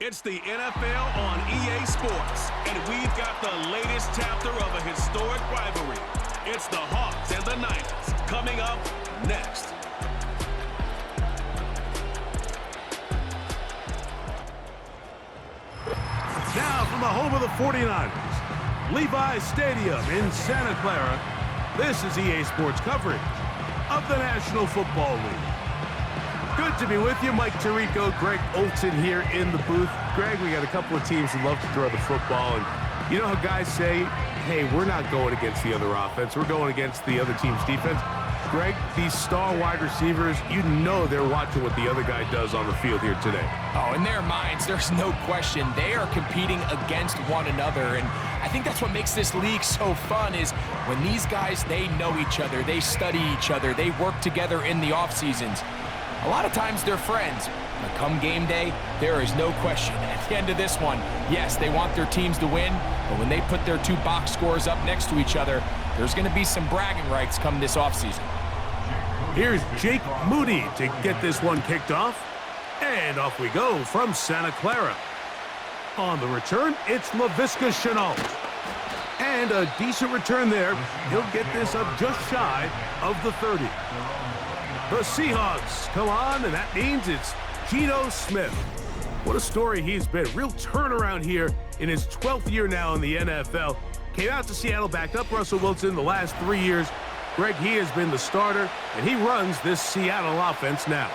It's the NFL on EA Sports, and we've got the latest chapter of a historic rivalry. It's the Hawks and the Niners coming up next. Now from the home of the 49ers, Levi's Stadium in Santa Clara, this is EA Sports coverage of the National Football League. Good to be with you. Mike Tirico, Greg Olson here in the booth. Greg, we got a couple of teams who love to throw the football, and you know how guys say, hey, we're not going against the other offense, we're going against the other team's defense. Greg, these star wide receivers, you know they're watching what the other guy does on the field here today. Oh, in their minds, there's no question. They are competing against one another, and I think that's what makes this league so fun is when these guys, they know each other, they study each other, they work together in the off seasons. A lot of times they're friends, but come game day, there is no question. At the end of this one, yes, they want their teams to win, but when they put their two box scores up next to each other, there's going to be some bragging rights come this offseason. Here's Jake Moody to get this one kicked off, and off we go from Santa Clara. On the return, it's Laviska Shenault. And a decent return there. He'll get this up just shy of the 30. The Seahawks come on, and that means it's Geno Smith. What a story he's been. Real turnaround here in his 12th year now in the NFL. Came out to Seattle, backed up Russell Wilson the last 3 years. Greg, he has been the starter, and he runs this Seattle offense now.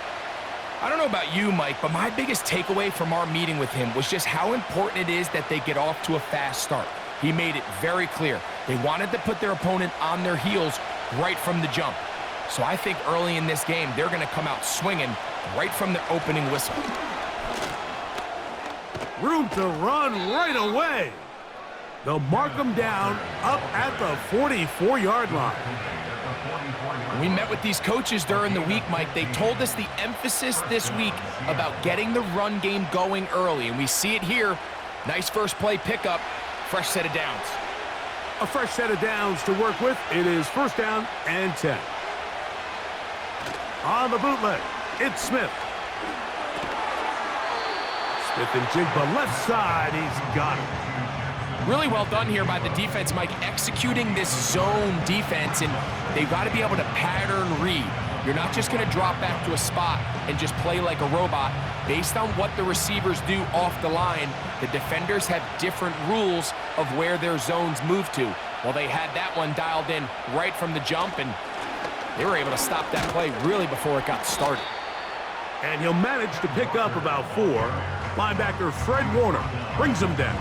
I don't know about you, Mike, but my biggest takeaway from our meeting with him was just how important it is that they get off to a fast start. He made it very clear. They wanted to put their opponent on their heels right from the jump. So I think early in this game, they're going to come out swinging right from the opening whistle. Room to run right away. They'll mark them down up at the 44-yard line. When we met with these coaches during the week, Mike, they told us the emphasis this week about getting the run game going early, and we see it here. Nice first play pickup, fresh set of downs. A fresh set of downs to work with. It is first down and 10. On the bootleg, it's Smith. Smith and Jigba left side, he's got it. Really well done here by the defense, Mike, executing this zone defense, and they've got to be able to pattern read. You're not just going to drop back to a spot and just play like a robot. Based on what the receivers do off the line, the defenders have different rules of where their zones move to. Well, they had that one dialed in right from the jump, and they were able to stop that play really before it got started. And he'll manage to pick up about 4. Linebacker Fred Warner brings him down.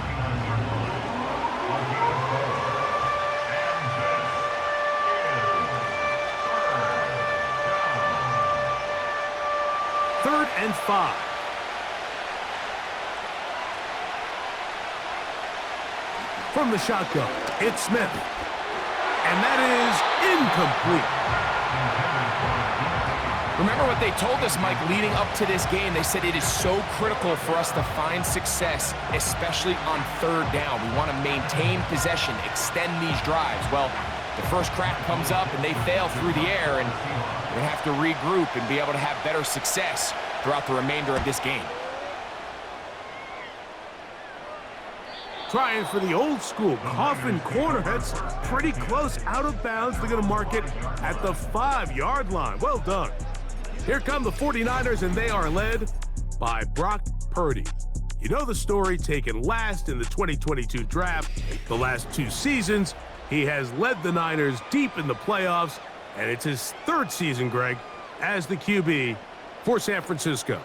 Third and 5. From the shotgun, it's Smith. And that is incomplete. Remember what they told us, Mike, leading up to this game. They said it is so critical for us to find success, especially on third down. We want to maintain possession, extend these drives. Well, the first crack comes up and they fail through the air, and we're going to have to regroup and be able to have better success throughout the remainder of this game. Trying for the old school coffin corner. That's pretty close out of bounds. They're going to mark it at the 5-yard line. Well done. Here come the 49ers, and they are led by Brock Purdy. You know the story, taken last in the 2022 draft. The last 2 seasons, he has led the Niners deep in the playoffs, and it's his 3rd season, Greg, as the QB for San Francisco.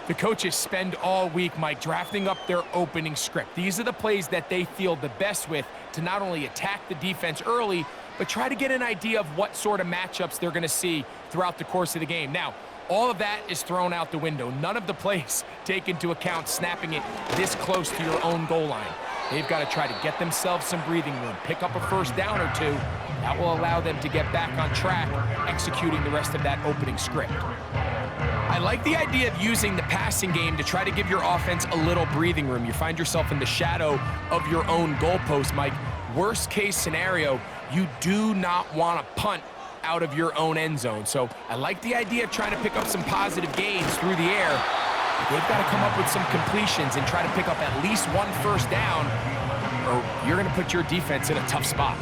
The coaches spend all week, Mike, drafting up their opening script. These are the plays that they feel the best with to not only attack the defense early, but try to get an idea of what sort of matchups they're going to see throughout the course of the game. Now, all of that is thrown out the window. None of the plays take into account snapping it this close to your own goal line. They've got to try to get themselves some breathing room, pick up a first down or 2. That will allow them to get back on track, executing the rest of that opening script. I like the idea of using the passing game to try to give your offense a little breathing room. You find yourself in the shadow of your own goalpost, Mike. Worst case scenario, you do not want to punt out of your own end zone. So I like the idea of trying to pick up some positive gains through the air. They've got to come up with some completions and try to pick up at least one first down, or you're going to put your defense in a tough spot.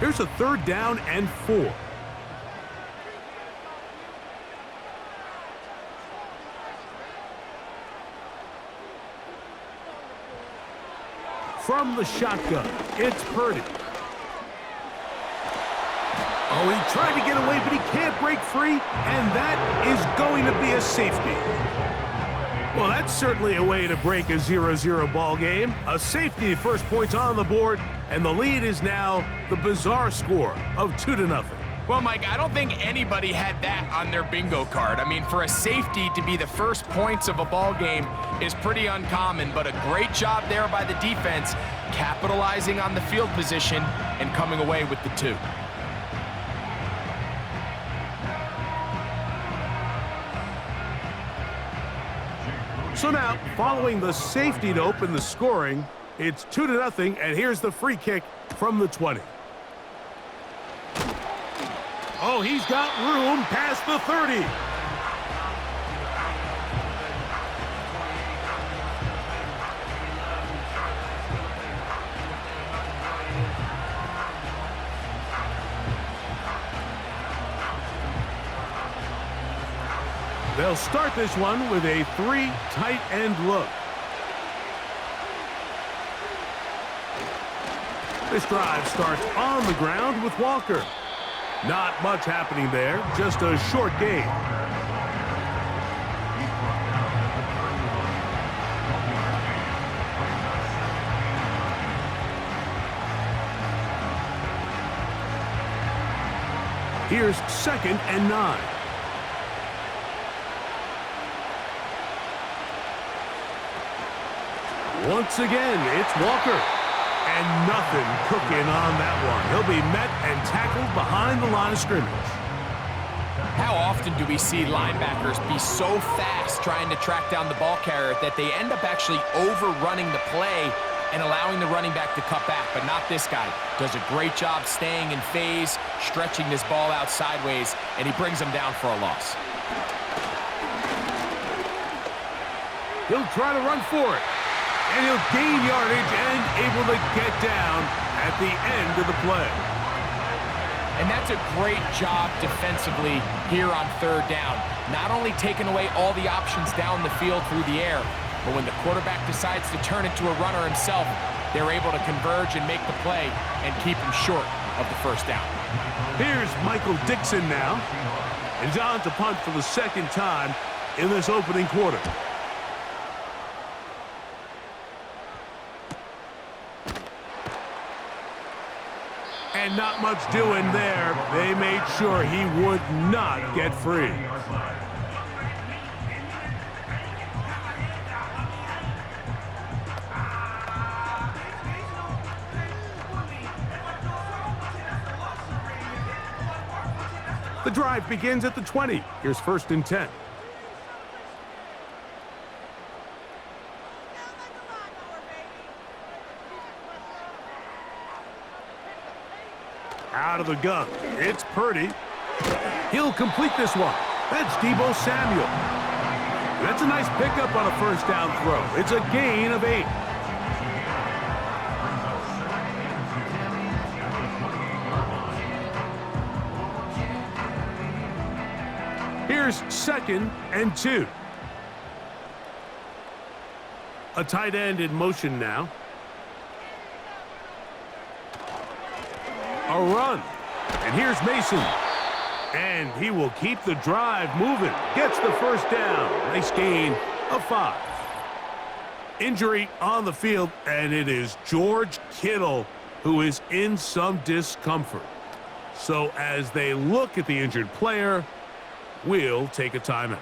Here's a 3rd down and 4. From the shotgun, it's Purdy. Oh, he tried to get away, but he can't break free, and that is going to be a safety. Well, that's certainly a way to break a 0-0 ball game. A safety, first points on the board, and the lead is now the bizarre score of 2-0. Well, Mike, I don't think anybody had that on their bingo card. I mean, for a safety to be the first points of a ball game is pretty uncommon, but a great job there by the defense, capitalizing on the field position and coming away with the 2. So now, following the safety to open the scoring, it's 2-0, and here's the free kick from the 20. Oh, he's got room past the 30. They'll start this one with a 3 tight end look. This drive starts on the ground with Walker. Not much happening there, just a short gain. Here's 2nd and 9. Once again, it's Walker. And nothing cooking on that one. He'll be met and tackled behind the line of scrimmage. How often do we see linebackers be so fast trying to track down the ball carrier that they end up actually overrunning the play and allowing the running back to cut back? But not this guy. Does a great job staying in phase, stretching this ball out sideways, and he brings him down for a loss. He'll try to run for it. And he'll gain yardage and able to get down at the end of the play. And that's a great job defensively here on 3rd down. Not only taking away all the options down the field through the air, but when the quarterback decides to turn it to a runner himself, they're able to converge and make the play and keep him short of the first down. Here's Michael Dixon now. And he's on to punt for the 2nd time in this opening quarter. And not much doing there. They made sure he would not get free. The drive begins at the 20. Here's 1st and 10. Out of the gun, it's Purdy. He'll complete this one. That's Deebo Samuel. That's a nice pickup on a first down throw. It's a gain of 8. Here's 2nd and 2. A tight end in motion now. A run. And here's Mason. And he will keep the drive moving. Gets the first down. Nice gain of 5. Injury on the field, and it is George Kittle who is in some discomfort. So as they look at the injured player, we'll take a timeout.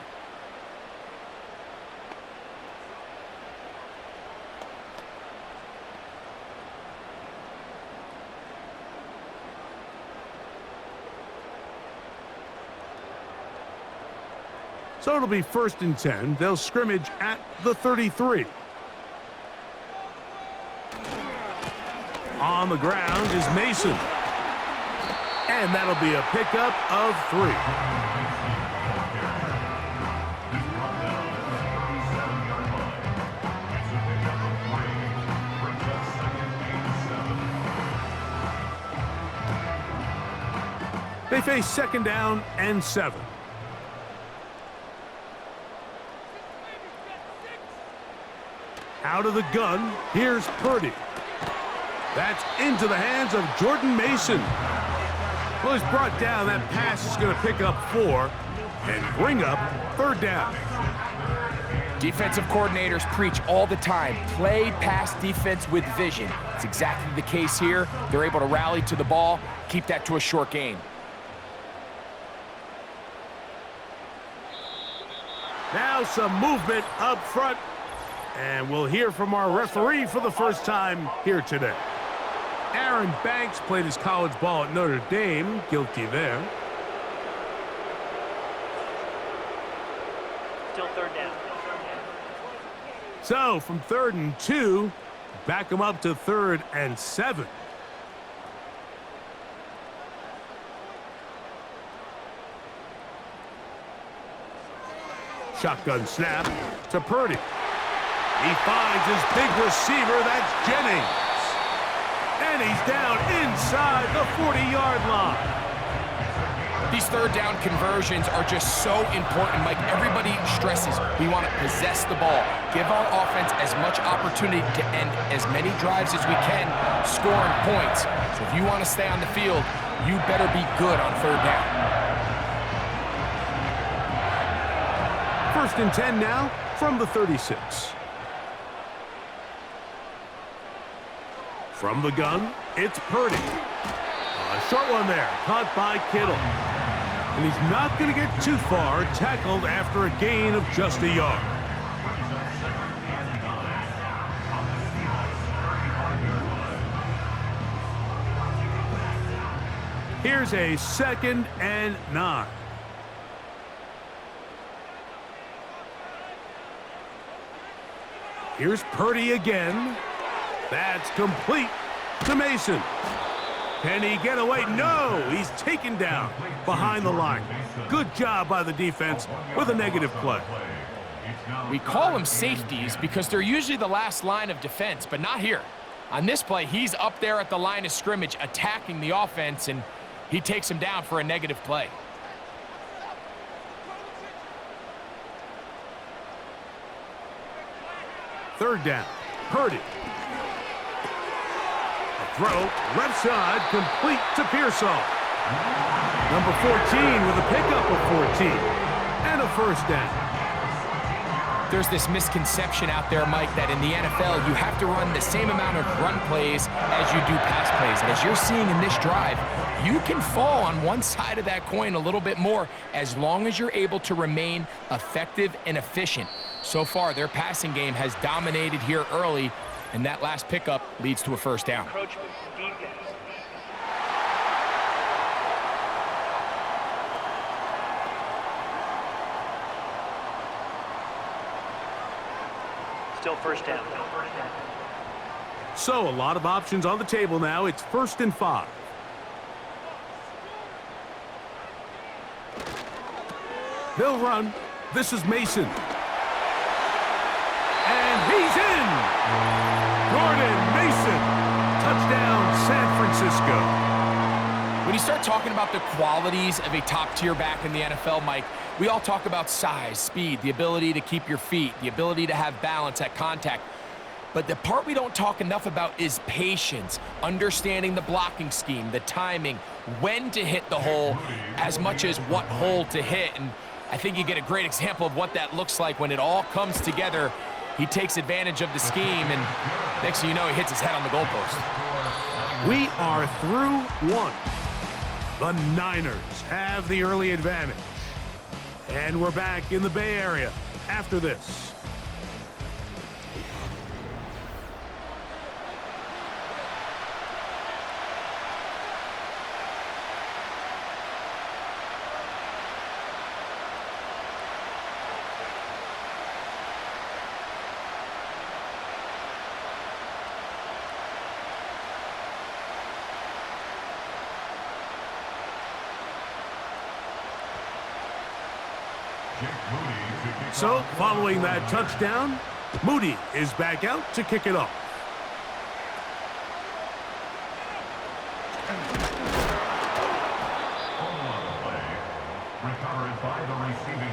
So it'll be 1st and 10. They'll scrimmage at the 33. On On the ground is Mason. And that'll be a pickup of 3. They face 2nd down and 7. Out of the gun, here's Purdy. That's into the hands of Jordan Mason. Well, he's brought down. That pass is going to pick up 4 and bring up 3rd down. Defensive coordinators preach all the time, play pass defense with vision. It's exactly the case here. They're able to rally to the ball, keep that to a short gain. Now some movement up front. And we'll hear from our referee for the first time here today. Aaron Banks played his college ball at Notre Dame. Guilty there. Still 3rd down. So from 3rd and 2, back them up to 3rd and 7. Shotgun snap to Purdy. He finds his big receiver, that's Jennings. And he's down inside the 40-yard line. These 3rd down conversions are just so important. Like everybody stresses, we want to possess the ball, give our offense as much opportunity to end as many drives as we can, scoring points. So if you want to stay on the field, you better be good on 3rd down. 1st and 10 now from the 36. From the gun, it's Purdy. A short one there, caught by Kittle. And he's not going to get too far, tackled after a gain of just a yard. Here's a 2nd and 9. Here's Purdy again. That's complete to Mason. Can he get away? No, he's taken down behind the line. Good job by the defense with a negative play. We call them safeties because they're usually the last line of defense, but not here. On this play, he's up there at the line of scrimmage attacking the offense, and he takes him down for a negative play. Third down, Purdy. Throw, left side, complete to Pearsall. Number 14 with a pickup of 14 and a first down. There's this misconception out there, Mike, that in the NFL, you have to run the same amount of run plays as you do pass plays. And as you're seeing in this drive, you can fall on one side of that coin a little bit more as long as you're able to remain effective and efficient. So far, their passing game has dominated here early, and that last pickup leads to a first down. Encroachment defense. Still first down. So a lot of options on the table now. It's 1st and 5. They'll run. This is Mason. And he's in! Jordan Mason. Touchdown, San Francisco. When you start talking about the qualities of a top-tier back in the NFL, Mike, we all talk about size, speed, the ability to keep your feet, the ability to have balance at contact. But the part we don't talk enough about is patience, understanding the blocking scheme, the timing, when to hit the hole, as much as what hole to hit. And I think you get a great example of what that looks like when it all comes together. He takes advantage of the scheme, and next thing you know, he hits his head on the goalpost. We are through one. The Niners have the early advantage. And we're back in the Bay Area after this. So, following that touchdown, Moody is back out to kick it off. Recovered by the receiving team.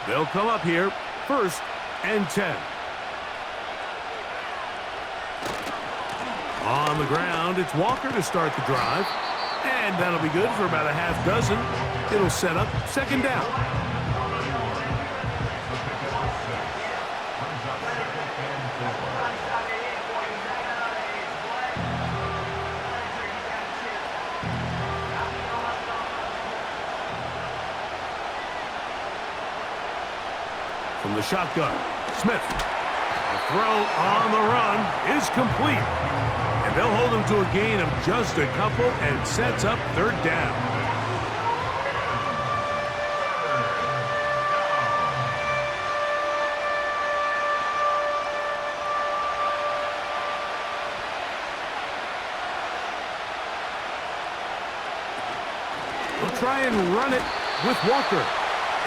They'll come up here, 1st and 10. On the ground, it's Walker to start the drive. And that'll be good for about a half dozen. It'll set up 2nd down. From the shotgun, Smith. The throw on the run is complete. And they'll hold him to a gain of just a couple and sets up 3rd down. They'll try and run it with Walker.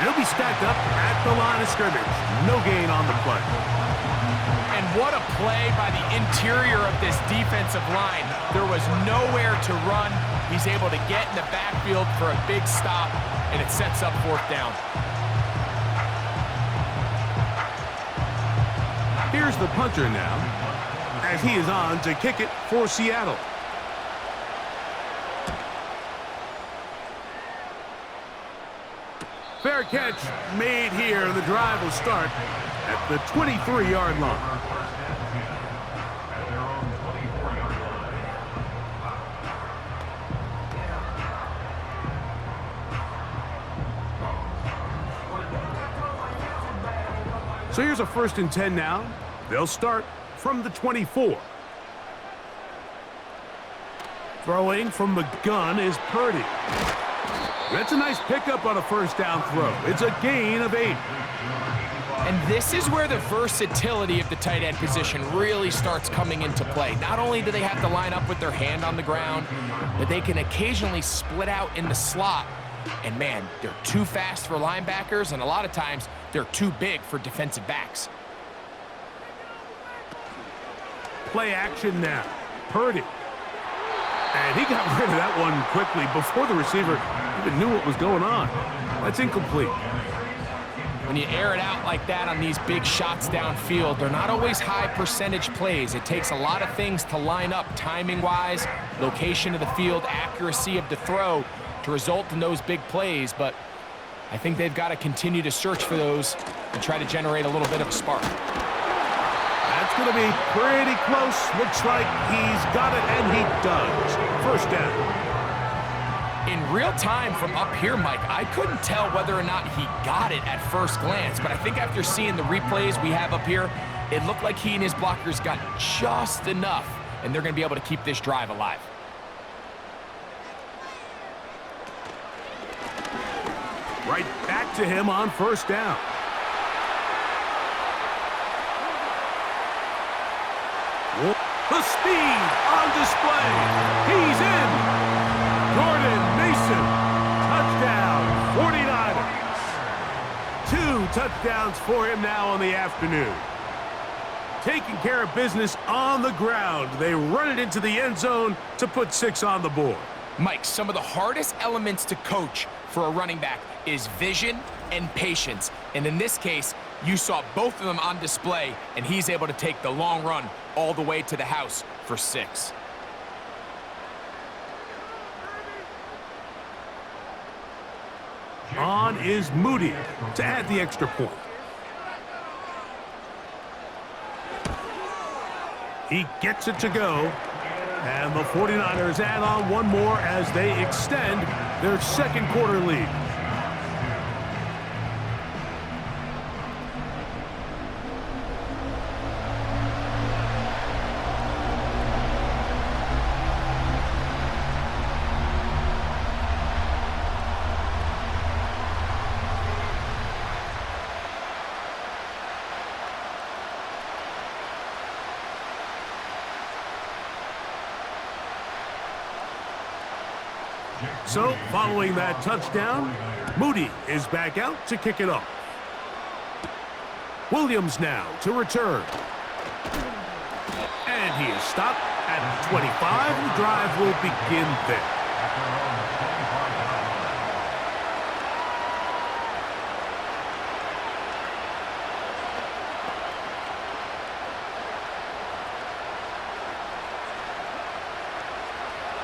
He'll be stacked up at the line of scrimmage. No gain on the play. And what a play by the interior of this defensive line. There was nowhere to run. He's able to get in the backfield for a big stop, and it sets up 4th down. Here's the punter now, as he is on to kick it for Seattle. Fair catch made here. The drive will start at the 23-yard line. So here's a 1st and 10 now. They'll start from the 24. Throwing from the gun is Purdy. That's a nice pickup on a 1st down throw. It's a gain of 8. And this is where the versatility of the tight end position really starts coming into play. Not only do they have to line up with their hand on the ground, but they can occasionally split out in the slot. And man, they're too fast for linebackers, and a lot of times they're too big for defensive backs. Play action now. Purdy. And he got rid of that one quickly before the receiver even knew what was going on. That's incomplete. When you air it out like that on these big shots downfield, they're not always high percentage plays. It takes a lot of things to line up timing-wise, location of the field, accuracy of the throw to result in those big plays. But I think they've got to continue to search for those and try to generate a little bit of a spark. That's going to be pretty close. Looks like he's got it, and he does. 1st down. In real time from up here, Mike, I couldn't tell whether or not he got it at first glance, but I think after seeing the replays we have up here, it looked like he and his blockers got just enough, and they're going to be able to keep this drive alive. Right back to him on 1st down. The speed on display. He's in. Jordan Mason. Touchdown, 49ers. 2 touchdowns for him now on the afternoon. Taking care of business on the ground. They run it into the end zone to put 6 on the board. Mike, some of the hardest elements to coach for a running back is vision and patience. And in this case, you saw both of them on display, and he's able to take the long run all the way to the house for 6. On is Moody to add the extra point. He gets it to go. And the 49ers add on one more as they extend their 2nd quarter lead. So, following that touchdown, Moody is back out to kick it off. Williams now to return. And he is stopped at 25. The drive will begin there.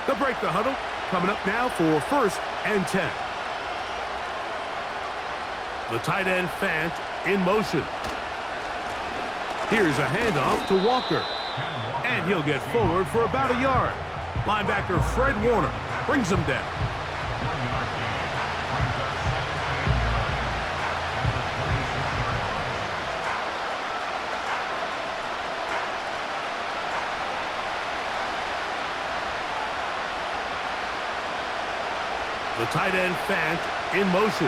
They'll break the huddle. Coming up now for 1st and 10. The tight end Fant in motion. Here's a handoff to Walker. And he'll get forward for about a yard. Linebacker Fred Warner brings him down. The tight end Fant in motion.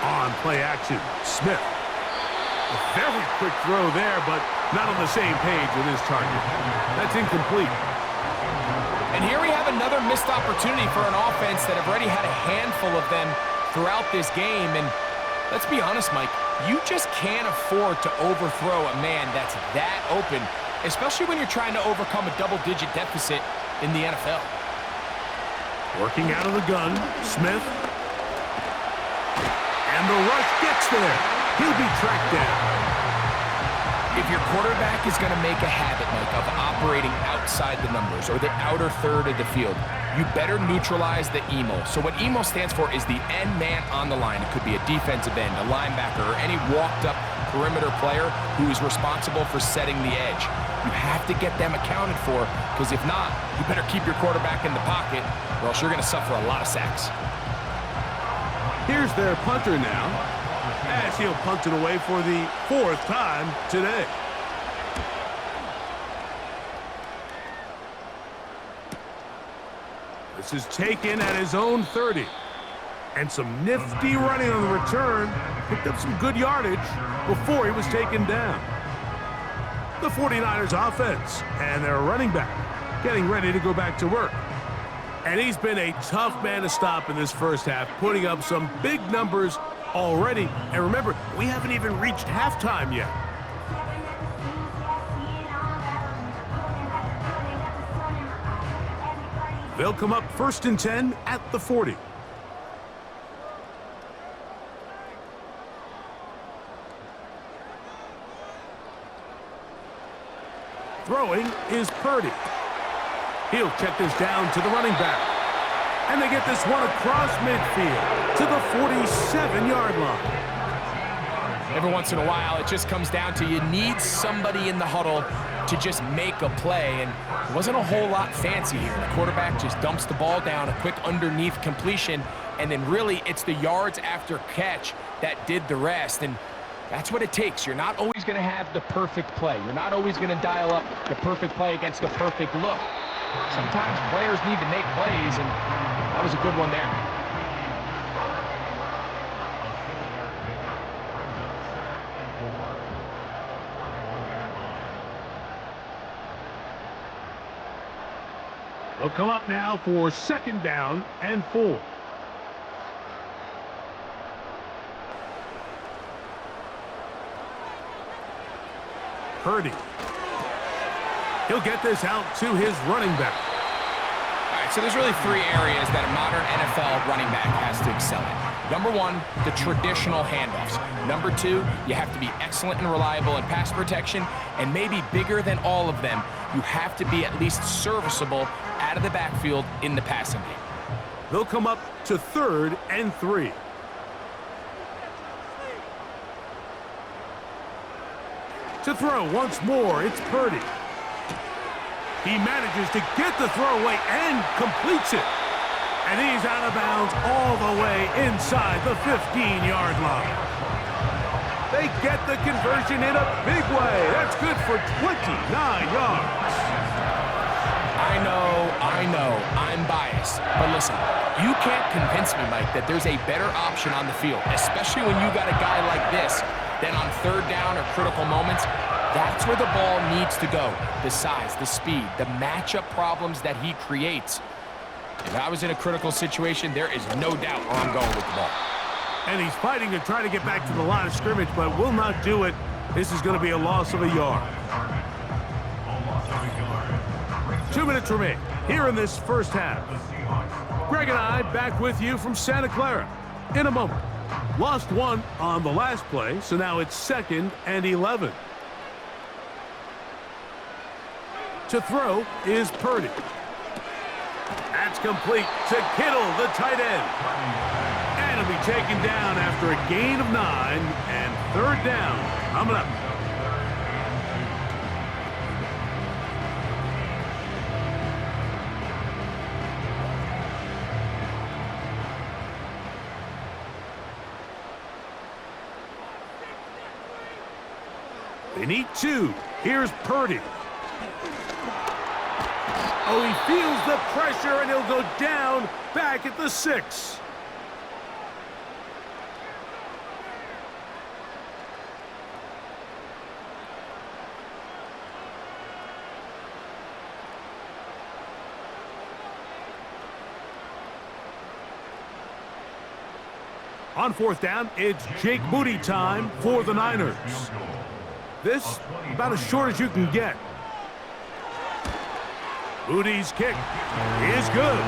On play action, Smith. A very quick throw there, but not on the same page with his target. That's incomplete. And here we have another missed opportunity for an offense that have already had a handful of them throughout this game. And let's be honest, Mike, you just can't afford to overthrow a man that's that open, especially when you're trying to overcome a double-digit deficit in the NFL. Working out of the gun, Smith. And the rush gets there. He'll be tracked down. If your quarterback is going to make a habit, Mike, of operating outside the numbers or the outer third of the field, you better neutralize the EMO. So what EMO stands for is the end man on the line. It could be a defensive end, a linebacker, or any walked-up perimeter player who is responsible for setting the edge. You have to get them accounted for, because if not, you better keep your quarterback in the pocket, or else you're going to suffer a lot of sacks. Here's their punter now, as he'll punt it away for the 4th time today. This is taken at his own 30. And some nifty running on the return. Picked up some good yardage before he was taken down. The 49ers offense and their running back getting ready to go back to work. And he's been a tough man to stop in this first half, putting up some big numbers already. And remember, we haven't even reached halftime yet. They'll come up 1st and 10 at the 40. Throwing is Purdy. He'll check this down to the running back. And they get this one across midfield to the 47-yard line. Every once in a while, it just comes down to you need somebody in the huddle to just make a play. And it wasn't a whole lot fancy here. The quarterback just dumps the ball down, a quick underneath completion, and then really it's the yards after catch that did the rest. And that's what it takes. You're not always going to have the perfect play. You're not always going to dial up the perfect play against the perfect look. Sometimes players need to make plays, and that was a good one there. They'll come up now for 2nd down and 4. Purdy. He'll get this out to his running back. All right, so there's really 3 areas that a modern NFL running back has to excel in. Number 1, the traditional handoffs. Number 2, you have to be excellent and reliable in pass protection, and maybe bigger than all of them, you have to be at least serviceable out of the backfield in the passing game. They'll come up to 3rd and 3. To throw once more, it's Purdy. He manages to get the throw away and completes it. And he's out of bounds all the way inside the 15-yard line. They get the conversion in a big way. That's good for 29 yards. I know, I'm biased. But listen, you can't convince me, Mike, that there's a better option on the field, especially when you got a guy like this, then on 3rd down or critical moments. That's where the ball needs to go. The size, the speed, the matchup problems that he creates. If I was in a critical situation, there is no doubt where I'm going with the ball. And he's fighting to try to get back to the line of scrimmage, but will not do it. This is going to be a loss of a yard. 2 minutes remain here in this first half. Greg and I back with you from Santa Clara in a moment. Lost one on the last play, so now it's 2nd and 11. To throw is Purdy. That's complete to Kittle, the tight end. And it'll be taken down after a gain of 9 and 3rd down coming up. They need 2. Here's Purdy. Oh, he feels the pressure, and he'll go down back at the 6. On 4th down, it's Jake Moody time for the Niners. This, about as short as you can get. Moody's kick is good.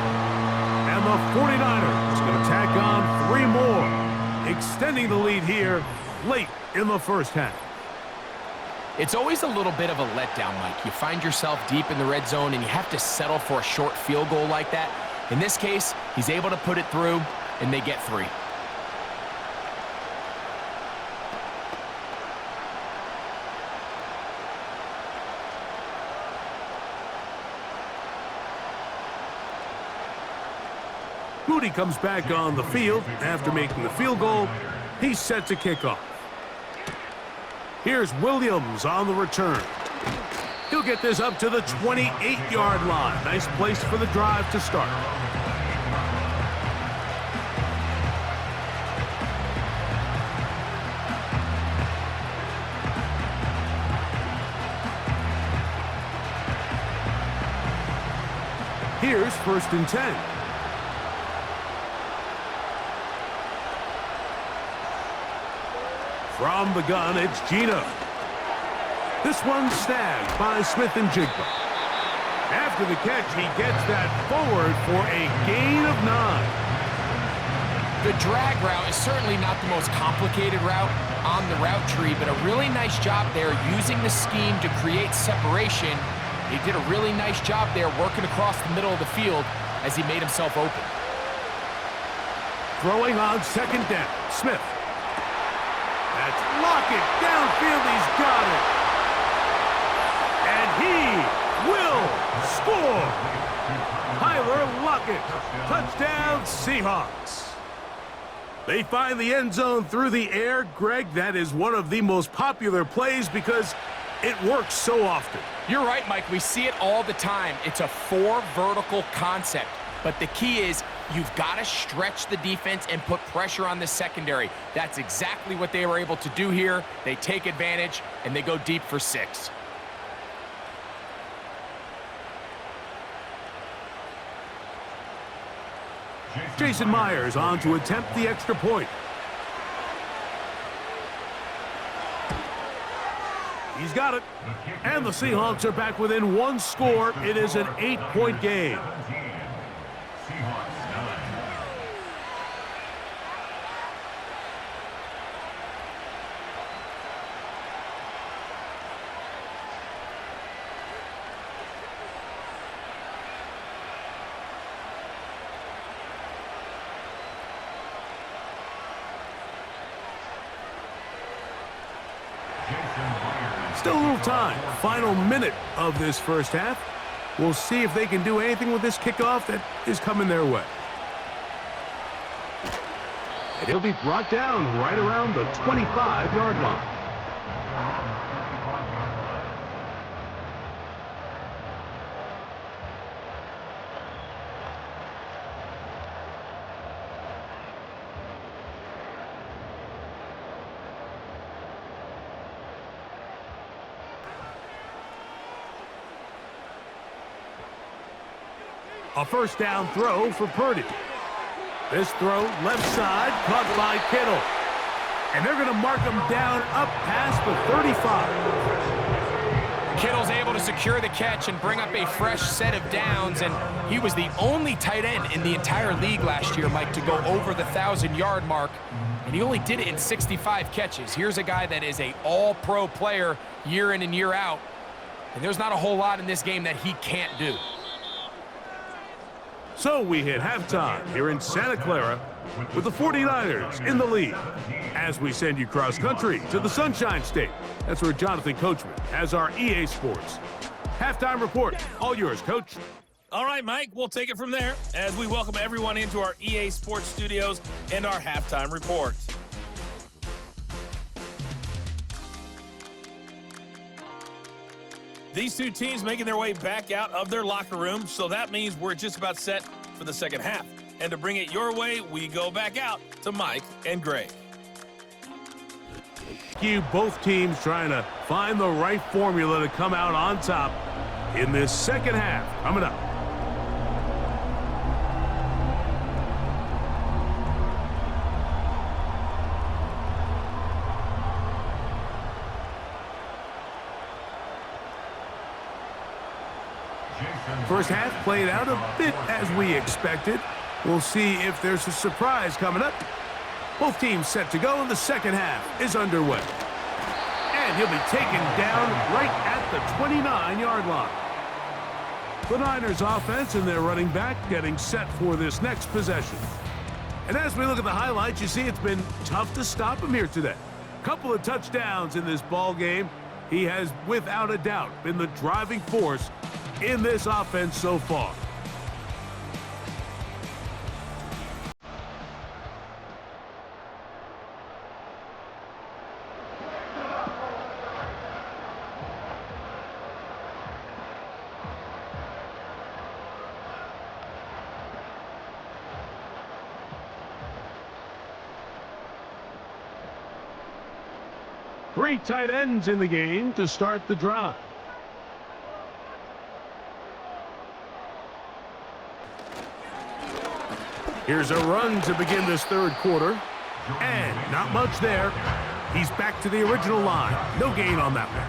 And the 49ers going to tack on 3 more, extending the lead here late in the first half. It's always a little bit of a letdown, Mike. You find yourself deep in the red zone, and you have to settle for a short field goal like that. In this case, he's able to put it through, and they get 3. Moody comes back on the field after making the field goal. He's set to kick off. Here's Williams on the return. He'll get this up to the 28-yard line. Nice place for the drive to start. Here's 1st and 10. From the gun, it's Gino. This one's snagged by Smith and Jigba. After the catch, he gets that forward for a gain of 9. The drag route is certainly not the most complicated route on the route tree, but a really nice job there using the scheme to create separation. He did a really nice job there working across the middle of the field as he made himself open. Throwing on 2nd down, Smith. That's Lockett downfield, he's got it. And he will score. Tyler Lockett, touchdown Seahawks. They find the end zone through the air. Greg, that is one of the most popular plays because it works so often. You're right, Mike. We see it all the time. It's a 4 vertical concept. But the key is you've got to stretch the defense and put pressure on the secondary. That's exactly what they were able to do here. They take advantage, and they go deep for 6. Jason Myers on to attempt the extra point. He's got it. And the Seahawks are back within 1 score. It is an 8-point game. Still a little time. Final minute of this first half. We'll see if they can do anything with this kickoff that is coming their way. And he'll be brought down right around the 25-yard line. A first down throw for Purdy. This throw, left side, caught by Kittle. And they're going to mark him down up past the 35. Kittle's able to secure the catch and bring up a fresh set of downs, and he was the only tight end in the entire league last year, Mike, to go over the 1,000-yard mark, and he only did it in 65 catches. Here's a guy that is an all-pro player year in and year out, and there's not a whole lot in this game that he can't do. So we hit halftime here in Santa Clara with the 49ers in the lead as we send you cross-country to the Sunshine State. That's where Jonathan Coachman has our EA Sports halftime report. All yours, Coach. All right, Mike, we'll take it from there as we welcome everyone into our EA Sports studios and our halftime report. These two teams making their way back out of their locker room, so that means we're just about set for the second half. And to bring it your way, we go back out to Mike and Greg. Both teams trying to find the right formula to come out on top in this second half. Coming up. First half played out a bit as we expected. We'll see if there's a surprise coming up. Both teams set to go, and the second half is underway. And he'll be taken down right at the 29-yard line. The Niners offense and their running back getting set for this next possession. And as we look at the highlights, you see it's been tough to stop him here today. Couple of touchdowns in this ball game. He has, without a doubt, been the driving force in this offense so far. Three tight ends in the game to start the drive. Here's a run to begin this third quarter. And not much there. He's back to the original line. No gain on that one.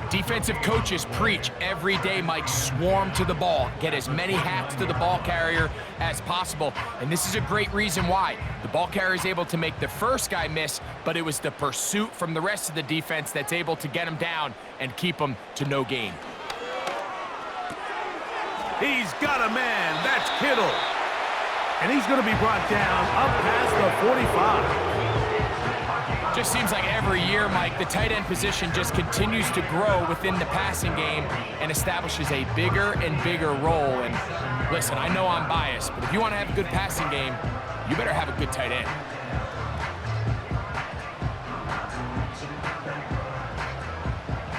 Defensive coaches preach every day, Mike, swarm to the ball. Get as many hats to the ball carrier as possible. And this is a great reason why. The ball carrier is able to make the first guy miss, but it was the pursuit from the rest of the defense that's able to get him down and keep him to no gain. He's got a man. That's Kittle. And he's going to be brought down up past the 45. Just seems like every year, Mike, the tight end position just continues to grow within the passing game and establishes a bigger and bigger role. And listen, I know I'm biased, but if you want to have a good passing game, you better have a good tight end.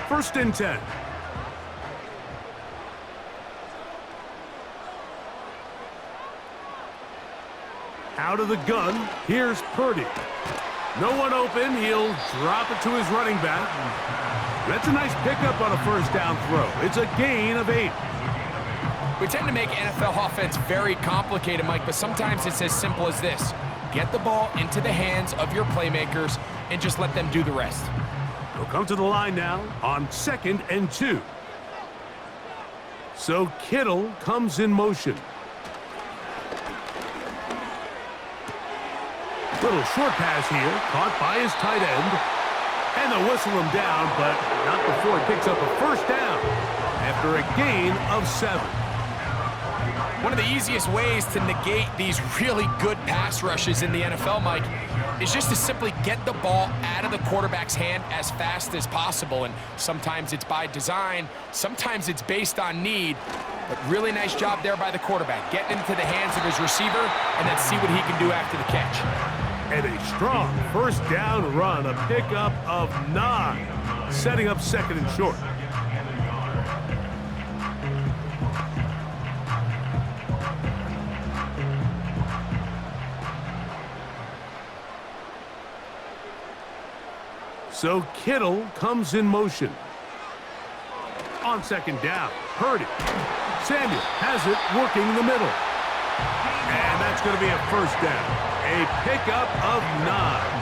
First and 10. Out of the gun, here's Purdy. No one open, he'll drop it to his running back. That's a nice pickup on a first down throw. It's a gain of 8. We tend to make NFL offense very complicated, Mike, but sometimes it's as simple as this. Get the ball into the hands of your playmakers and just let them do the rest. He'll come to the line now on 2nd and 2. So Kittle comes in motion. Little short pass here, caught by his tight end. And they'll whistle him down, but not before he picks up a first down after a gain of 7. One of the easiest ways to negate these really good pass rushes in the NFL, Mike, is just to simply get the ball out of the quarterback's hand as fast as possible. And sometimes it's by design, sometimes it's based on need. But really nice job there by the quarterback, getting into the hands of his receiver and then see what he can do after the catch. And a strong first down run, a pickup of 9, setting up 2nd and short. So Kittle comes in motion. On 2nd down, Purdy. Samuel has it working the middle. And that's going to be a first down. A pickup of 9.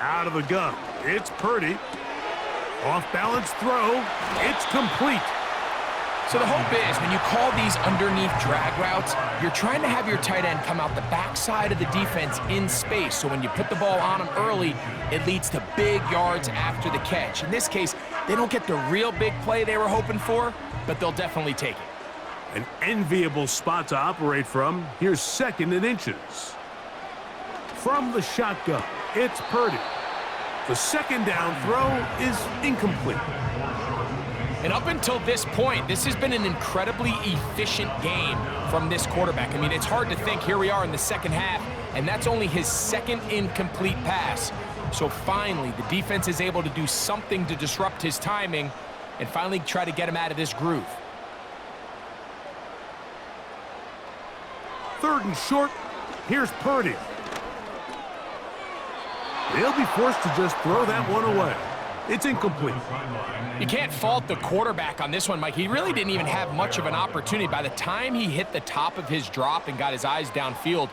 Out of the gun, it's Purdy. Off-balance throw, it's complete. So the hope is when you call these underneath drag routes, you're trying to have your tight end come out the backside of the defense in space. So when you put the ball on him early, it leads to big yards after the catch. In this case, they don't get the real big play they were hoping for, but they'll definitely take it. An enviable spot to operate from. Here's 2nd and inches. From the shotgun, it's Purdy. The 2nd down throw is incomplete. And up until this point, this has been an incredibly efficient game from this quarterback. I mean, it's hard to think here we are in the second half, and that's only his 2nd incomplete pass. So finally, the defense is able to do something to disrupt his timing and finally try to get him out of this groove. 3rd and short, here's Purdy. He'll be forced to just throw that one away. It's incomplete. You can't fault the quarterback on this one, Mike. He really didn't even have much of an opportunity. By the time he hit the top of his drop and got his eyes downfield,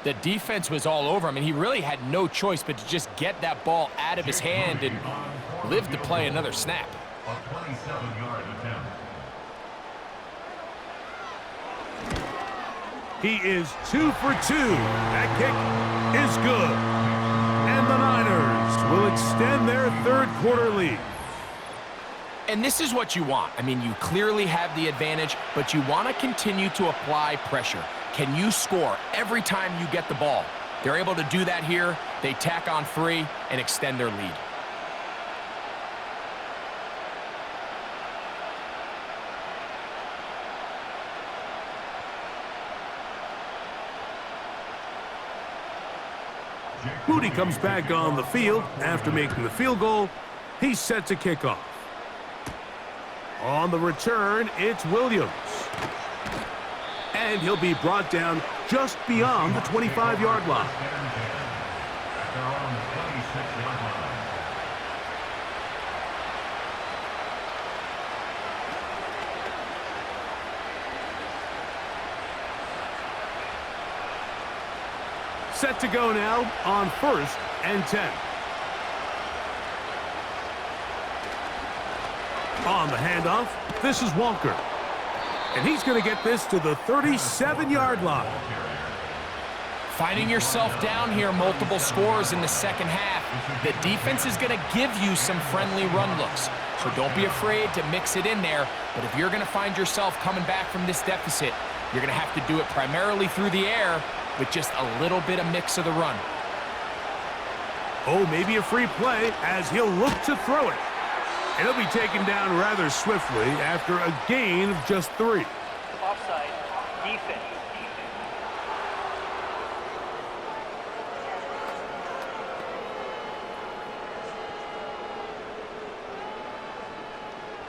the defense was all over him, and he really had no choice but to just get that ball out of his hand and live to play another snap. A 27-yard attempt. He is 2 for 2. That kick is good. And the Niners will extend their 3rd quarter lead. And this is what you want. I mean, you clearly have the advantage, but you want to continue to apply pressure. Can you score every time you get the ball? They're able to do that here. They tack on 3 and extend their lead. Moody comes back on the field after making the field goal. He's set to kick off. On the return, it's Williams. And he'll be brought down just beyond the 25-yard line. They're on the 26-yard line. Set to go now on 1st and 10. On the handoff, this is Walker. And he's going to get this to the 37-yard line. Finding yourself down here, multiple scores in the second half. The defense is going to give you some friendly run looks. So don't be afraid to mix it in there. But if you're going to find yourself coming back from this deficit, you're going to have to do it primarily through the air with just a little bit of mix of the run. Oh, maybe a free play as he'll look to throw it. And he'll be taken down rather swiftly after a gain of just 3. Offside. Defense.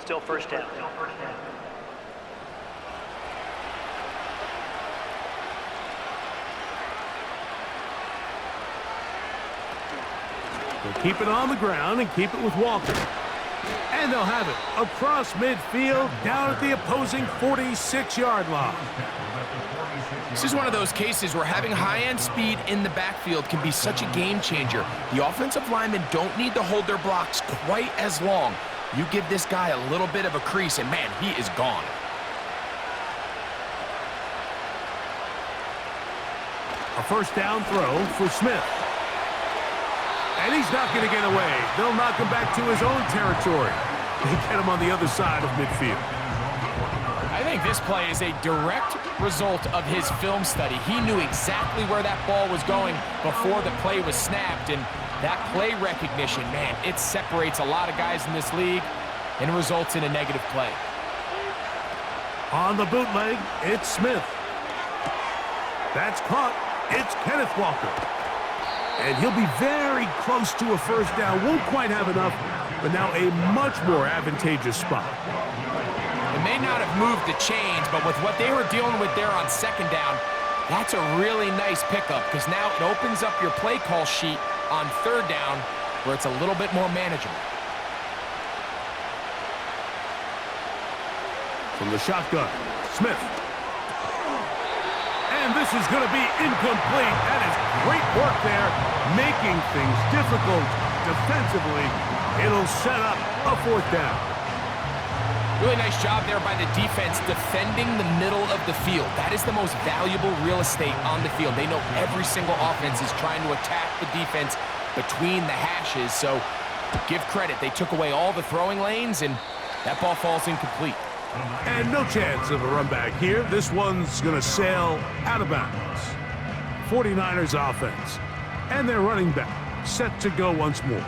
Still first down. They'll keep it on the ground and keep it with Walker. And they'll have it across midfield down at the opposing 46-yard line. This is one of those cases where having high-end speed in the backfield can be such a game changer. The offensive linemen don't need to hold their blocks quite as long. You give this guy a little bit of a crease, and man, he is gone. A first down throw for Smith. And he's not going to get away. They'll knock him back to his own territory. They get him on the other side of midfield. I think this play is a direct result of his film study. He knew exactly where that ball was going before the play was snapped, and that play recognition, man, it separates a lot of guys in this league and results in a negative play. On the bootleg, it's Smith. That's caught. It's Kenneth Walker. And he'll be very close to a first down. Won't quite have enough, but now a much more advantageous spot. It may not have moved the chains, but with what they were dealing with there on second down, that's a really nice pickup because now it opens up your play call sheet on third down where it's a little bit more manageable. From the shotgun, Smith. And this is going to be incomplete. That is great work there, making things difficult defensively. It'll set up a fourth down. Really nice job there by the defense defending the middle of the field. That is the most valuable real estate on the field. They know every single offense is trying to attack the defense between the hashes, so give credit. They took away all the throwing lanes, and that ball falls incomplete. And no chance of a run back here. This one's going to sail out of bounds. 49ers offense. And their running back set to go once more.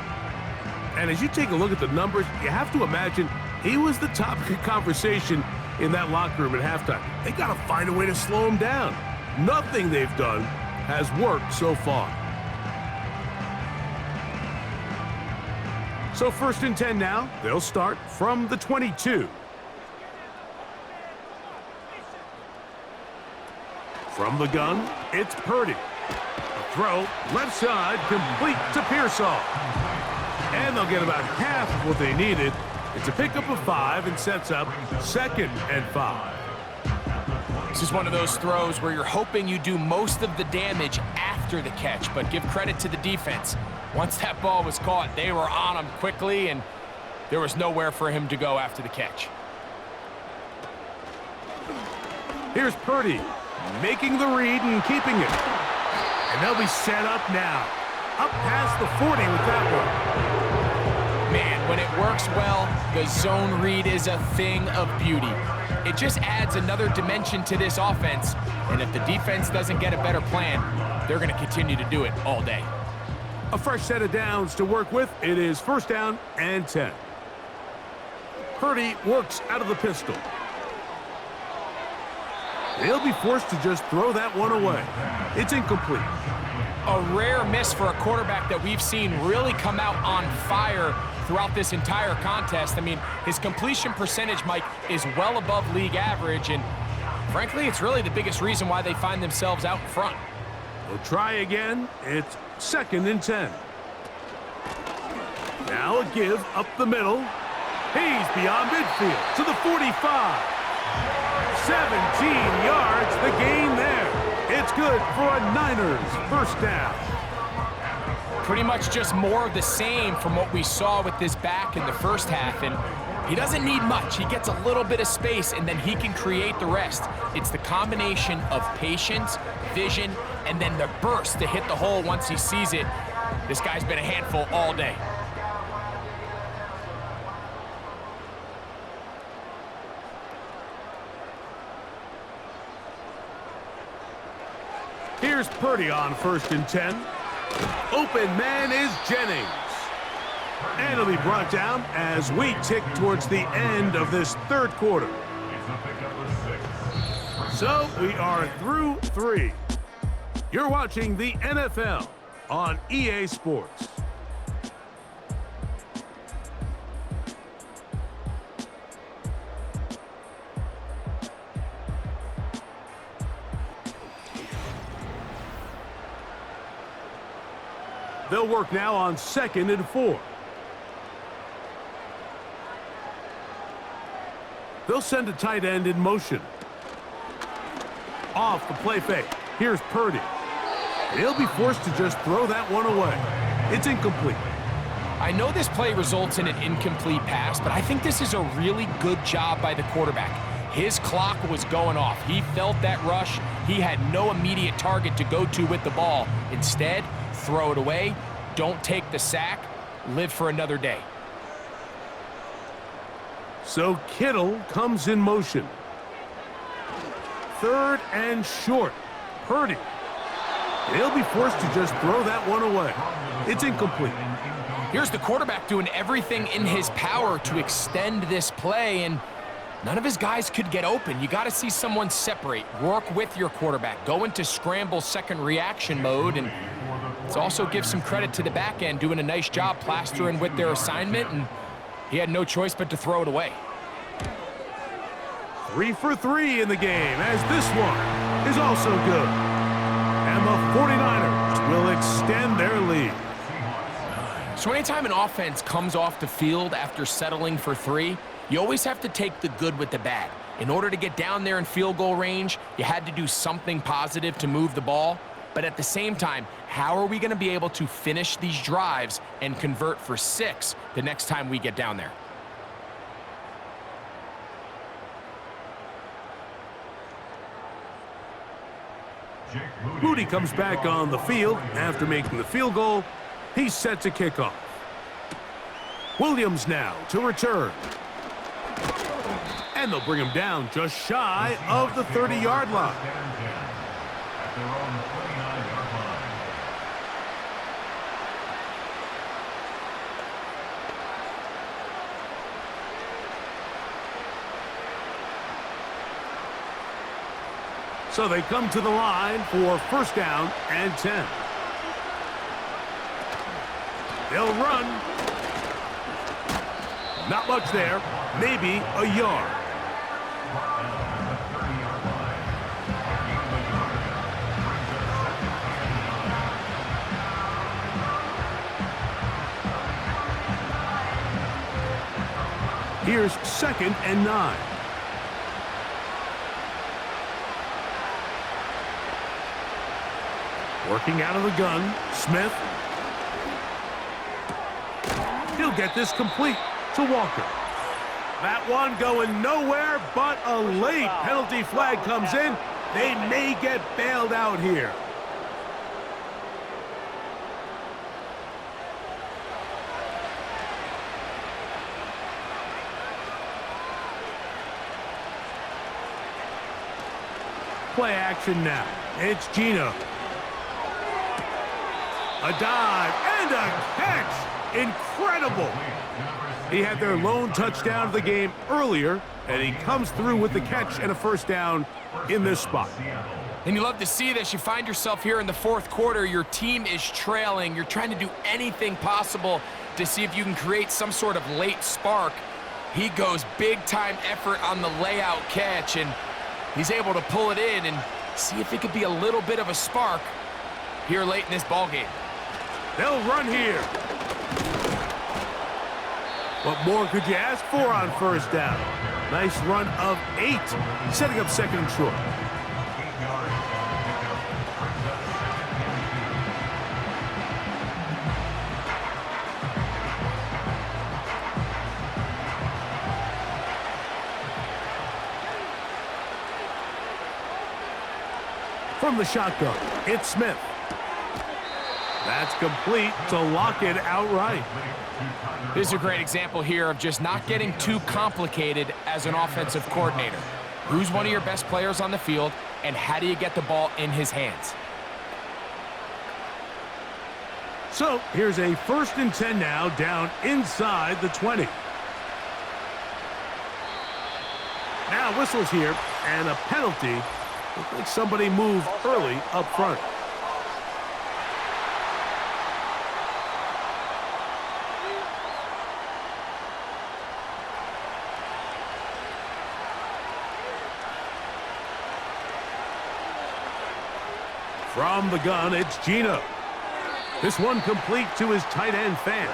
And as you take a look at the numbers, you have to imagine he was the topic of conversation in that locker room at halftime. They got to find a way to slow him down. Nothing they've done has worked so far. So 1st and 10 now. They'll start from the 22. From the gun, it's Purdy. A throw, left side, complete to Pearsall. And they'll get about half of what they needed. It's a pickup of 5 and sets up 2nd and 5. This is one of those throws where you're hoping you do most of the damage after the catch, but give credit to the defense. Once that ball was caught, they were on him quickly, and there was nowhere for him to go after the catch. Here's Purdy, making the read and keeping it. And they'll be set up now. Up past the 40 with that one. Man, when it works well, the zone read is a thing of beauty. It just adds another dimension to this offense, and if the defense doesn't get a better plan, they're going to continue to do it all day. A fresh set of downs to work with. It is 1st down and 10. Purdy works out of the pistol. They'll be forced to just throw that one away. It's incomplete. A rare miss for a quarterback that we've seen really come out on fire throughout this entire contest. I mean, his completion percentage, Mike, is well above league average, and frankly, it's really the biggest reason why they find themselves out in front. We'll try again. It's 2nd and 10. Now a give up the middle. He's beyond midfield to the 45. 17 yards, the gain there. It's good for a Niners 1st down. Pretty much just more of the same from what we saw with this back in the first half, and he doesn't need much. He gets a little bit of space, and then he can create the rest. It's the combination of patience, vision, and then the burst to hit the hole once he sees it. This guy's been a handful all day. Here's Purdy on 1st and 10. Open man is Jennings. And he'll be brought down as we tick towards the end of this 3rd quarter. So we are through 3. You're watching the NFL on EA Sports. They'll work now on 2nd and 4. They'll send a tight end in motion. Off the play fake. Here's Purdy. He'll be forced to just throw that one away. It's incomplete. I know this play results in an incomplete pass, but I think this is a really good job by the quarterback. His clock was going off. He felt that rush. He had no immediate target to go to with the ball. Instead, throw it away. Don't take the sack. Live for another day. So Kittle comes in motion. 3rd and short. Purdy. He'll be forced to just throw that one away. It's incomplete. Here's the quarterback doing everything in his power to extend this play, and none of his guys could get open. You got to see someone separate. Work with your quarterback. Go into scramble second reaction mode, and let's also give some credit to the back end doing a nice job plastering with their assignment and He had no choice but to throw it away. 3 for 3 in the game, as this one is also good. And the 49ers will extend their lead. So anytime an offense comes off the field after settling for 3, you always have to take the good with the bad. In order to get down there in field goal range, you had to do something positive to move the ball. But at the same time, how are we going to be able to finish these drives and convert for 6 the next time we get down there? Moody comes back on the field after making the field goal. He's set to kick off. Williams now to return. And they'll bring him down just shy of the 30-yard line. At their own 29-yard line. So they come to the line for first down and 10. They'll run. Not much there, maybe a yard. Here's 2nd and 9. Working out of the gun, Smith. He'll get this complete to Walker. That one going nowhere, but a late penalty flag comes in. They may get bailed out here. Play action now. It's Gino. A dive and a catch. Incredible. He had their lone touchdown of the game earlier, and he comes through with the catch and a first down in this spot. And you love to see this. You find yourself here in the 4th quarter. Your team is trailing. You're trying to do anything possible to see if you can create some sort of late spark. He goes big-time effort on the layout catch, and he's able to pull it in and see if it could be a little bit of a spark here late in this ball game. They'll run here. What more could you ask for on first down? Nice run of 8, setting up 2nd and short. From the shotgun, it's Smith. That's complete to lock it outright. This is a great example here of just not getting too complicated as an offensive coordinator. Who's one of your best players on the field, and how do you get the ball in his hands? So here's a 1st and 10 now, down inside the 20. Now whistles here, and a penalty. Looks like somebody moved early up front. From the gun, it's Gino. This one complete to his tight end, Fant.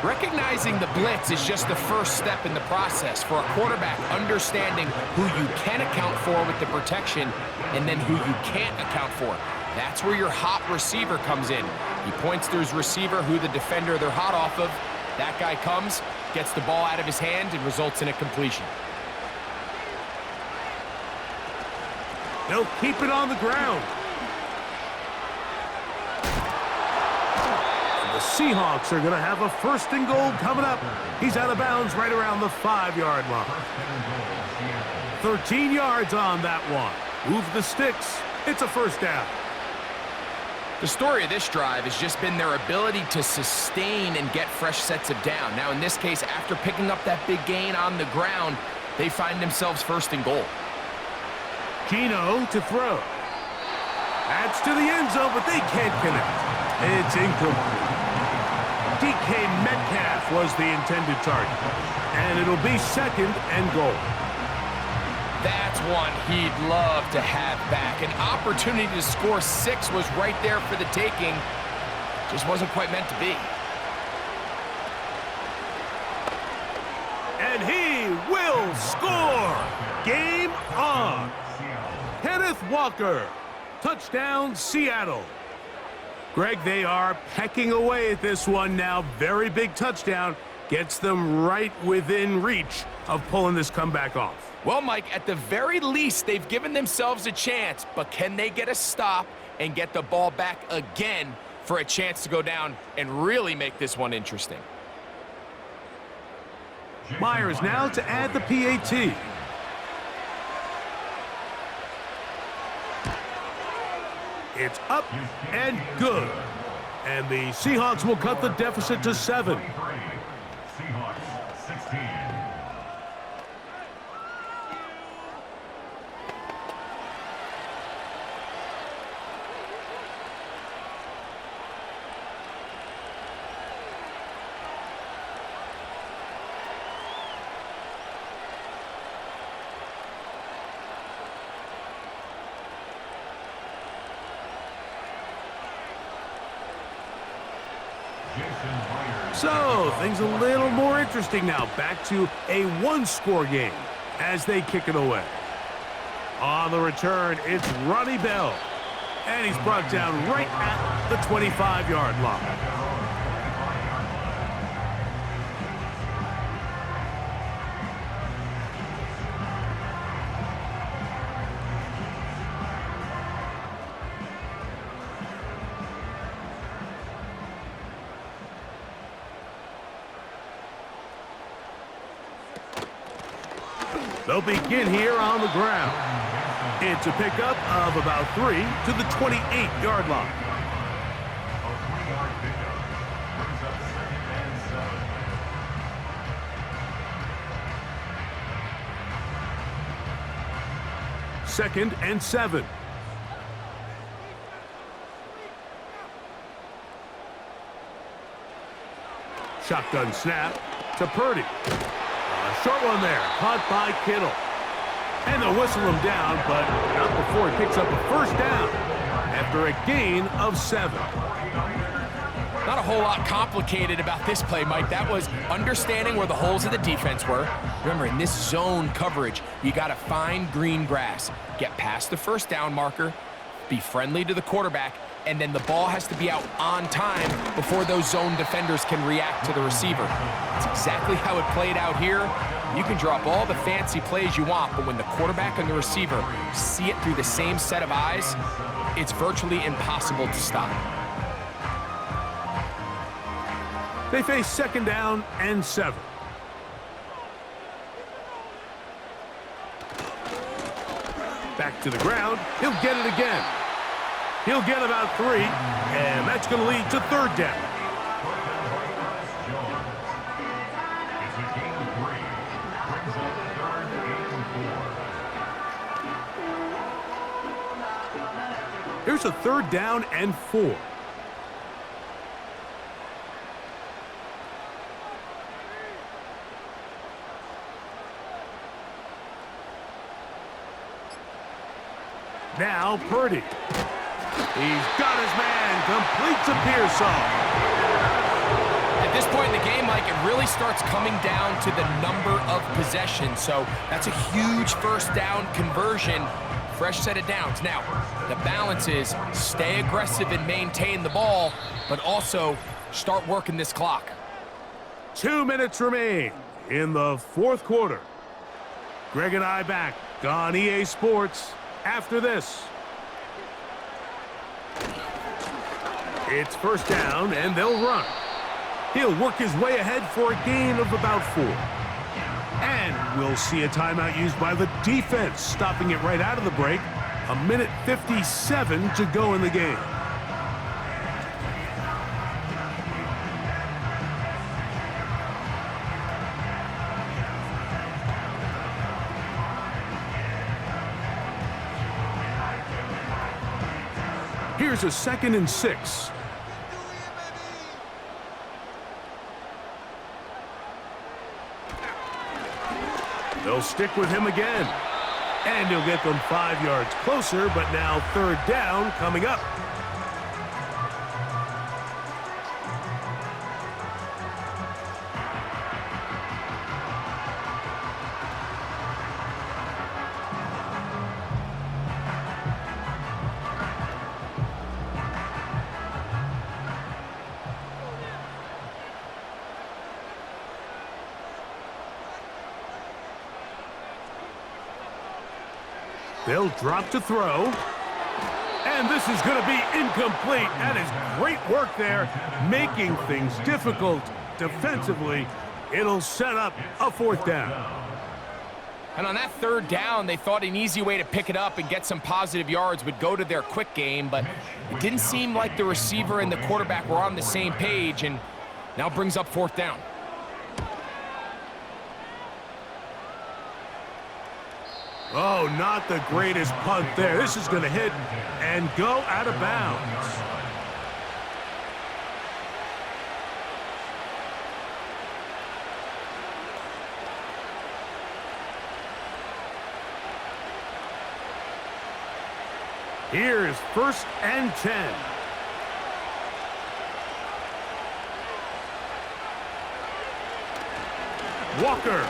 Recognizing the blitz is just the first step in the process for a quarterback, understanding who you can account for with the protection and then who you can't account for. That's where your hot receiver comes in. He points to his receiver, who the defender they're hot off of. That guy comes, gets the ball out of his hand, and results in a completion. They'll keep it on the ground. The Seahawks are going to have a 1st and goal coming up. He's out of bounds right around the 5-yard line. 13 yards on that one. Move the sticks. It's a first down. The story of this drive has just been their ability to sustain and get fresh sets of down. Now, in this case, after picking up that big gain on the ground, they find themselves 1st and goal. Gino to throw. That's to the end zone, but they can't connect. It's incomplete. DK Metcalf was the intended target. And it'll be 2nd and goal. That's one he'd love to have back. An opportunity to score 6 was right there for the taking. Just wasn't quite meant to be. And he will score! Game on! Kenneth Walker, touchdown Seattle. Greg, they are pecking away at this one now. Very big touchdown. Gets them right within reach of pulling this comeback off. Well, Mike, at the very least, they've given themselves a chance, but can they get a stop and get the ball back again for a chance to go down and really make this one interesting? Myers now to add the PAT. It's up and good. And the Seahawks will cut the deficit to 7. Seahawks 16. So, things a little more interesting now. Back to a one-score game as they kick it away. On the return, it's Ronnie Bell. And he's brought down right at the 25-yard line. They'll begin here on the ground. It's a pickup of about 3 to the 28-yard line. A 3-yard pickup brings up 2nd and 7. 2nd and 7. Shotgun snap to Purdy. Short one there, caught by Kittle. And they'll whistle him down, but not before he picks up a first down after a gain of 7. Not a whole lot complicated about this play, Mike. That was understanding where the holes of the defense were. Remember, in this zone coverage, you got to find green grass, get past the first down marker, be friendly to the quarterback, and then the ball has to be out on time before those zone defenders can react to the receiver. That's exactly how it played out here. You can drop all the fancy plays you want, but when the quarterback and the receiver see it through the same set of eyes, it's virtually impossible to stop. They face 2nd down and 7. Back to the ground. He'll get it again. He'll get about 3, and that's going to lead to 3rd down. It's a gain of 3. Brings up 3rd and 4. Here's a 3rd down and 4. Now Purdy. He's got his man, completes a Pearsall. At this point in the game, Mike, it really starts coming down to the number of possessions. So that's a huge first down conversion. Fresh set of downs. Now, the balance is stay aggressive and maintain the ball, but also start working this clock. 2 minutes remain in the 4th quarter. Greg and I back on EA Sports after this. It's first down, and they'll run. He'll work his way ahead for a gain of about 4. And we'll see a timeout used by the defense, stopping it right out of the break. 1:57 to go in the game. Here's a 2nd and 6. They'll stick with him again. And he'll get them 5 yards closer, but now third down coming up. They'll drop to throw. And this is going to be incomplete. That is great work there, making things difficult defensively. It'll set up a fourth down. And on that third down, they thought an easy way to pick it up and get some positive yards would go to their quick game, but it didn't seem like the receiver and the quarterback were on the same page, and now brings up fourth down. Oh, not the greatest punt there. This is going to hit and go out of bounds. Here's 1st and 10. Walker.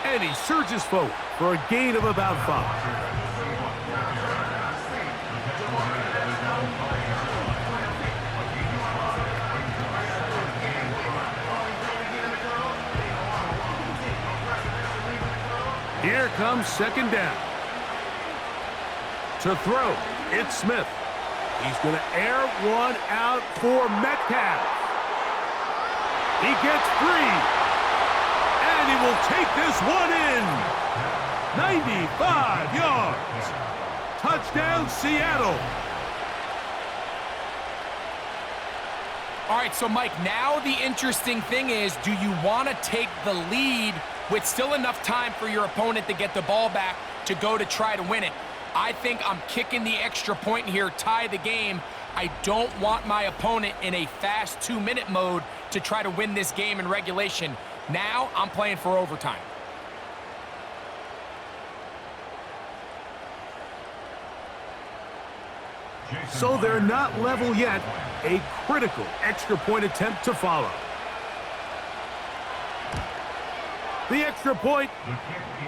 And he surges forward for a gain of about 5. Here comes 2nd down. To throw, it's Smith. He's going to air one out for Metcalf. He gets free. And he will take this one in. 95 yards. Touchdown, Seattle. All right, so Mike, now the interesting thing is, do you want to take the lead with still enough time for your opponent to get the ball back to go to try to win it? I think I'm kicking the extra point here, tie the game. I don't want my opponent in a fast 2-minute mode to try to win this game in regulation. Now I'm playing for overtime. So they're not level yet. A critical extra point attempt to follow. The extra point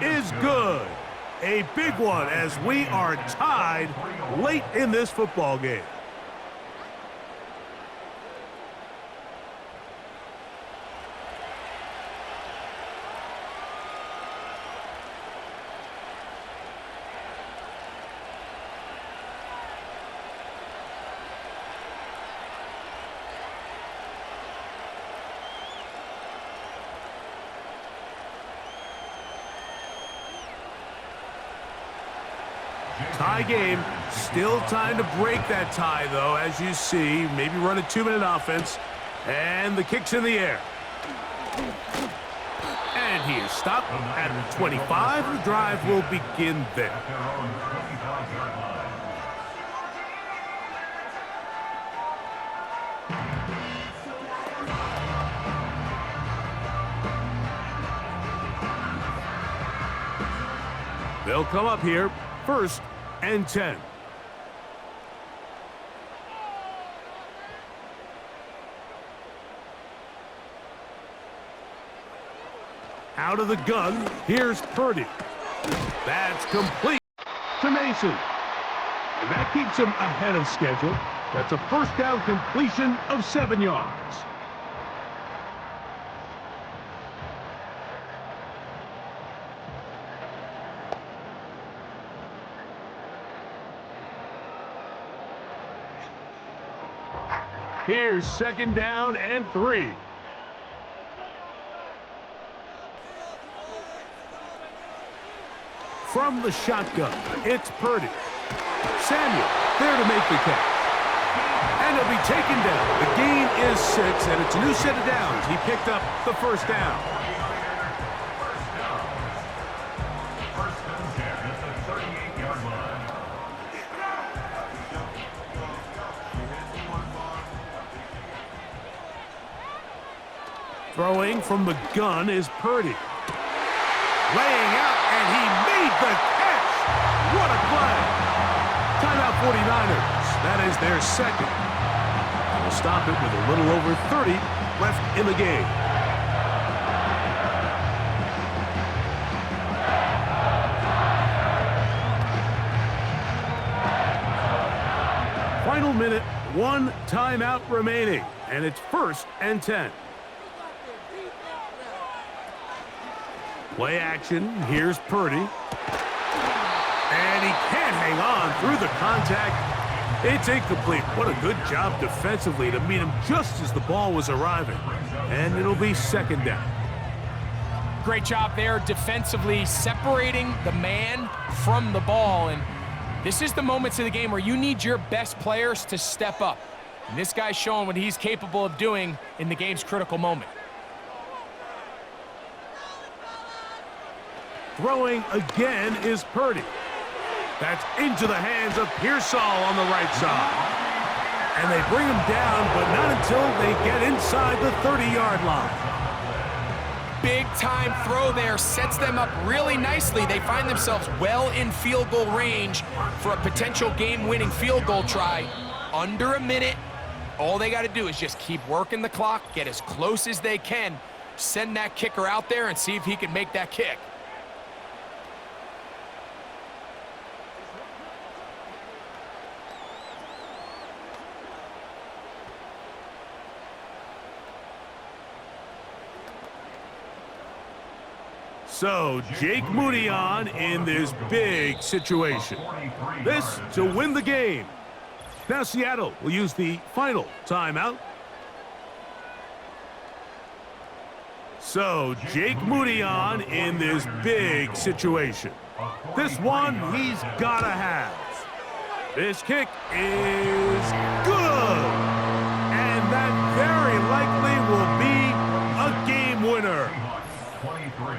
is good. A big one as we are tied late in this football game. Tie game. Still time to break that tie, though, as you see. Maybe run a 2-minute offense. And the kick's in the air. And he is stopped at the 25. The drive will begin there. They'll come up here. 1st and 10. Out of the gun, here's Purdy. That's complete to Mason. And that keeps him ahead of schedule. That's a 1st down completion of 7 yards. Here's 2nd down and 3. From the shotgun, it's Purdy. Samuel there to make the catch. And he'll be taken down. The gain is 6, and it's a new set of downs. He picked up the 1st down. Throwing from the gun is Purdy. laying out, and he made the catch. What a play. Timeout 49ers. That is their second. And we'll stop it with a little over 30 left in the game. Final minute, 1 timeout remaining, and it's 1st and 10. Play action, here's Purdy. And he can't hang on through the contact. It's incomplete. What a good job defensively to meet him just as the ball was arriving. And it'll be 2nd down. Great job there defensively, separating the man from the ball. And this is the moments of the game where you need your best players to step up. And this guy's showing what he's capable of doing in the game's critical moment. Throwing again is Purdy. That's into the hands of Pearsall on the right side. And they bring him down, but not until they get inside the 30-yard line. Big time throw there, sets them up really nicely. They find themselves well in field goal range for a potential game-winning field goal try. Under a minute, all they got to do is just keep working the clock, get as close as they can, send that kicker out there and see if he can make that kick. So, Jake Moody on in this big situation. This to win the game. Now Seattle will use the final timeout. So, Jake Moody on in this big situation. This one he's got to have. This kick is good. And that very likely will be a game winner.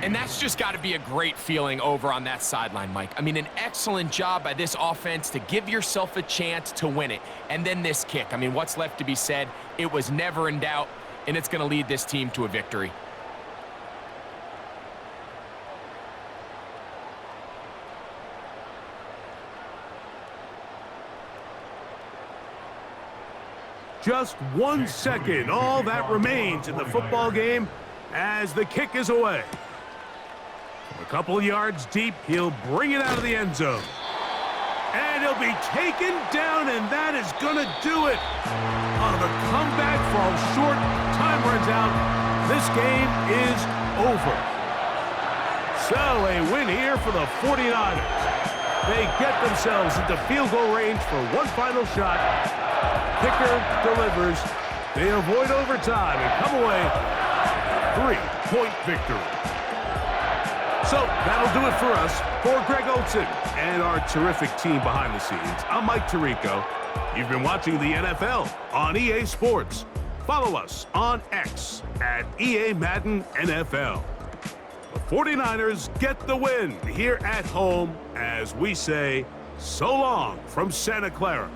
And that's just got to be a great feeling over on that sideline, Mike. I mean, an excellent job by this offense to give yourself a chance to win it. And then this kick. I mean, what's left to be said? It was never in doubt, and it's going to lead this team to a victory. Just 1 second, all that remains in the football game as the kick is away. A couple yards deep, he'll bring it out of the end zone. And he'll be taken down, and that is going to do it. On the comeback falls short, time runs out. This game is over. So a win here for the 49ers. They get themselves into field goal range for one final shot. Kicker delivers. They avoid overtime and come away 3-point victory. So that'll do it for us. For Greg Olson and our terrific team behind the scenes, I'm Mike Tirico. You've been watching the NFL on EA Sports. Follow us on X at EA Madden NFL. The 49ers get the win here at home as we say so long from Santa Clara.